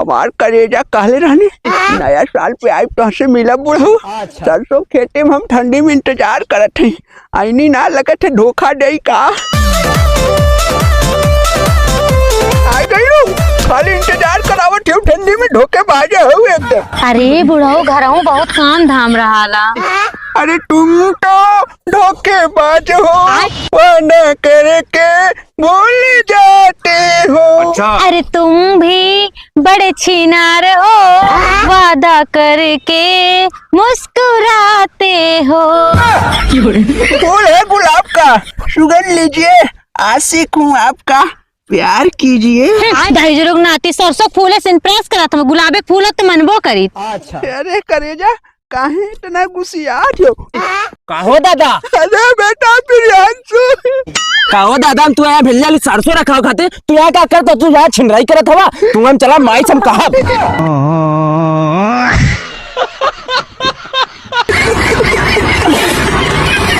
हमार करेजा कहले रहनी नया साल पे आई तो से मिला बुढ़ऊ। सरसों खेते में हम ठंडी में इंतजार करत हई, आईनी ना लगत है धोखा दे का। आ गई खाली इंतजार करावत हूँ, ठंडी में धोखे बाजे हो एकदम। अरे बुढ़ऊ घरऊ बहुत काम धाम रहा। अरे तुम तो धोखेबाज हो, वादा करके भूल जाते हो। अच्छा। अरे तुम भी बड़े छिनार हो, वादा करके मुस्कुराते हो। फूल है गुलाब का, सुगंध लीजिए, आशिक हूँ आपका, प्यार कीजिए। ढाई लोग नाती सरसों फूले से इम्प्रेस करा था, गुलाबे फूल तो मनबो करी। अच्छा। अरे करेजा काहे इतना गुस्सियात हो? काहो दादा? अरे बेटा प्रियांशु। काहो दादा तू यहाँ भेल सरसों रखा खाते तू यहाँ क्या करता, तू यहाँ छिनराई करत हवा, तू हम चला माई हम कहा।